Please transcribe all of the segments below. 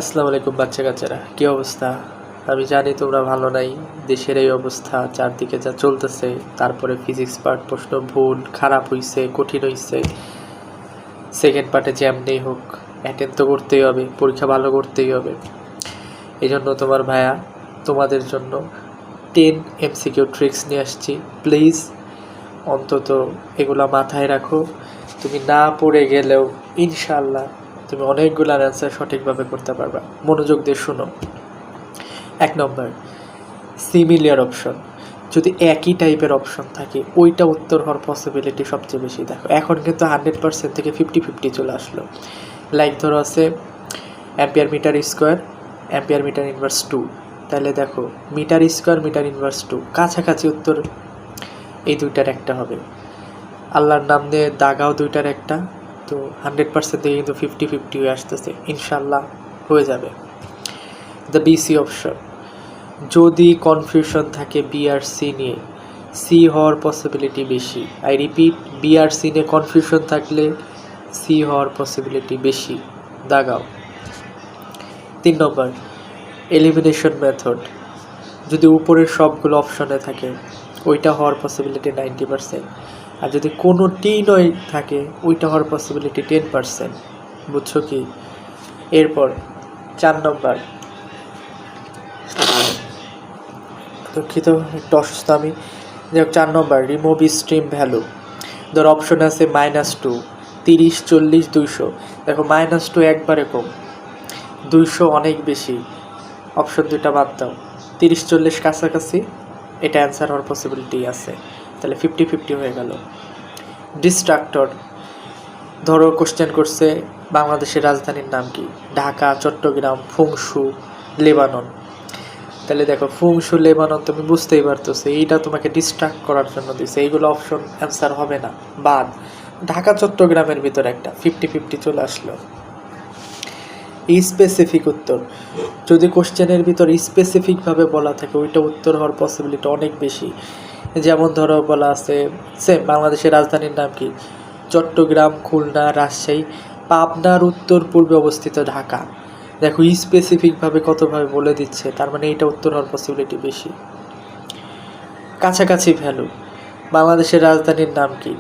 আসসালামু আলাইকুম বাচ্চা কাচ্চারা, কি অবস্থা? আমি জানি তোমরা ভালো নাই। দেশের এই অবস্থা, চারদিকে যা চলতেছে, তারপরে ফিজিক্স পার্ট প্রশ্ন ভুল, খারাপ হইছে, কঠিন হইছে। সেকেন্ড পার্টে যেমনি হোক অ্যাটেন্ড তো করতেই হবে, পরীক্ষা ভালো করতেই হবে। এই জন্য তোমার ভাইয়া তোমাদের জন্য 10 MCQ ট্রিক্স নিয়ে আসছি। প্লিজ অন্তত এগুলা মাথায় রাখো। তুমি না পড়ে গেলেও ইনশাল্লাহ তুমি অনেকগুলো অ্যান্সার সঠিকভাবে করতে পারবা। মনোযোগ দিয়ে শুনো। 1 নম্বর, সিমিলিয়ার অপশন। যদি একই টাইপের অপশন থাকে ওইটা উত্তর হওয়ার পসিবিলিটি সবচেয়ে বেশি। দেখো এখন কিন্তু 100% থেকে 50-50 চলে আসলো। লাইক ধরো আছে ampere metre square, ampere metre inverse 2। তাহলে দেখো মিটার স্কোয়ার, মিটার ইনভার্স 2 কাছাকাছি উত্তর এই দুইটার একটা হবে। আল্লাহর নাম দিয়ে দাগাও দুইটার একটা, তো 100% থেকে কিন্তু 50-50 হয়ে আসতেছে। ইনশাল্লাহ হয়ে যাবে। The BC option. যদি কনফিউশন থাকে বি আর সি নিয়ে, সি হওয়ার পসিবিলিটি বেশি। আই রিপিট, বি আর সি নিয়ে কনফিউশন থাকলে সি হওয়ার পসিবিলিটি বেশি, দাগাও। 3 নম্বর, এলিমিনেশন মেথড। যদি উপরের সবগুলো অপশনে থাকে ওইটা হওয়ার পসিবিলিটি 90%, আর যদি কোনোটি নয় থাকে ওইটা হওয়ার পসিবিলিটি 10%। বুঝছো কি? এরপর 4 নম্বর, দুঃখিত একটু অসুস্থ আমি। যাই হোক, 4 নম্বর, রিমুভ স্ট্রিম ভ্যালু। ধর অপশন আছে -2, 30, 40, 200। দেখো -2 একবারে কম, 200 অনেক বেশি। অপশন দুইটা বাদ দাও, 30, 40 কাছাকাছি, এটা অ্যান্সার হওয়ার পসিবিলিটি আছে। তাহলে 50-50 হয়ে গেল। ডিস্ট্রাক্টর। ধরো কোশ্চেন করছে বাংলাদেশের রাজধানীর নাম কি? ঢাকা, চট্টগ্রাম, ফুংসু, লেবানন। তাহলে দেখো ফুংসু, লেবানন তুমি বুঝতেই পারতেছো এইটা তোমাকে ডিস্ট্রাক্ট করার জন্য দিছে। এইগুলো অপশন অ্যান্সার হবে না, বাদ। ঢাকা চট্টগ্রামের ভিতর একটা 50-50 চলে আসলো। স্পেসিফিক উত্তর। যদি কোশ্চেনের ভিতর স্পেসিফিকভাবে বলা থাকে ওইটা উত্তর হওয়ার পসিবিলিটি অনেক বেশি। যেমন ধরো বলা আছে সেম বাংলাদেশের রাজধানীর নাম কি? চট্টগ্রাম, খুলনা, রাজশাহী, পাবনার উত্তর পূর্বে অবস্থিত ঢাকা। দেখো স্পেসিফিকভাবে কতভাবে বলে দিচ্ছে, তার মানে এটা উত্তর হওয়ার পসিবিলিটি বেশি। কাছাকাছি ভ্যালু। বাংলাদেশের রাজধানীর নাম কি?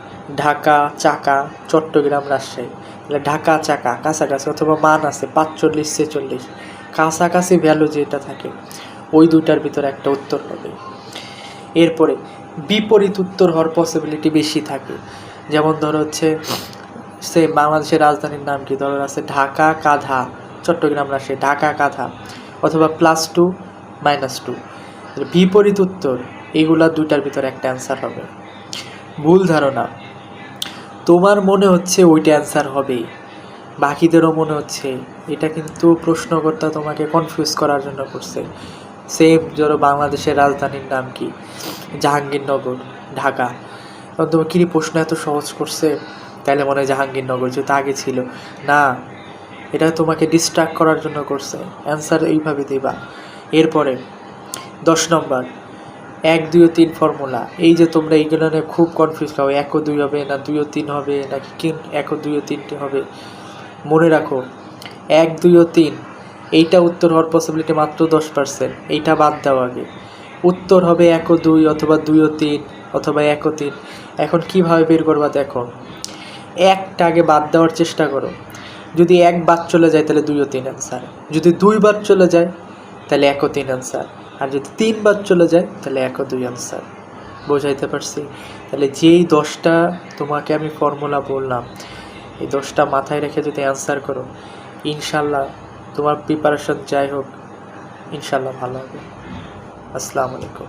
ঢাকা, চাকা, চট্টগ্রাম, রাজশাহী। তাহলে ঢাকা, চাকা কাছাকাছি, অথবা মান আছে 45, 46। কাছাকাছি ভ্যালু যেটা থাকে ওই দুইটার ভিতরে একটা উত্তর হবে। এরপরে বিপরীত উত্তর হওয়ার পসিবিলিটি বেশি থাকে। যেমন ধরো হচ্ছে সে বাংলাদেশের রাজধানীর নাম কি? ধরো আছে ঢাকা, কাঁধা, চট্টগ্রাম, রাজশাহী, ঢাকা, কাঁধা, অথবা +2, -2। বিপরীত উত্তর এইগুলা দুইটার ভিতরে একটা অ্যান্সার হবে। ভুল ধারণা। তোমার মনে হচ্ছে ওইটা অ্যান্সার হবে, বাকিদেরও মনে হচ্ছে, এটা কিন্তু প্রশ্নকর্তা তোমাকে কনফিউজ করার জন্য করছে। সেম ধরো বাংলাদেশের রাজধানীর নাম কি? জাহাঙ্গীরনগর, ঢাকা। কারণ তোমার কি প্রশ্ন এত সহজ করছে, তাহলে মনে হয় জাহাঙ্গীরনগর, যেহেতু আগে ছিল না। এটা তোমাকে ডিস্ট্রাক্ট করার জন্য করছে, অ্যান্সার এইভাবে দেবা। এরপরে 10 নম্বর, 1, 2 ও 3 ফর্মুলা। এই যে তোমরা এইগুলো নিয়ে খুব কনফিউজ খাও, 1 ও 2 হবে না 2 ও 3 হবে, নাকি 1 ও 2 ও 3টে হবে। মনে রাখো 1, 2 ও 3 এইটা উত্তর হওয়ার পসিবিলিটি মাত্র 10%। এইটা বাদ দাও আগে। উত্তর হবে 1 ও 2, অথবা 2 ও 3, অথবা 1 ও 3। এখন কিভাবে বের করবা দেখো, একটা আগে বাদ দেওয়ার চেষ্টা করো। যদি 1 বাদ চলে যায় তাহলে 2 ও 3 অ্যান্সার। যদি 2 বাদ চলে যায় তাহলে 1 ও 3 অ্যান্সার। আর যদি 3 বাদ চলে যায় তাহলে 1 ও 2 অ্যান্সার। বোঝাইতে পারছি? তাহলে যেই 10টা তোমাকে আমি ফর্মুলা বললাম, এই 10টা মাথায় রেখে যদি অ্যান্সার করো, ইনশাল্লাহ তোমার প্রিপারেশন যাই হোক ইনশাল্লাহ ভালো হবে। আসসালামু আলাইকুম।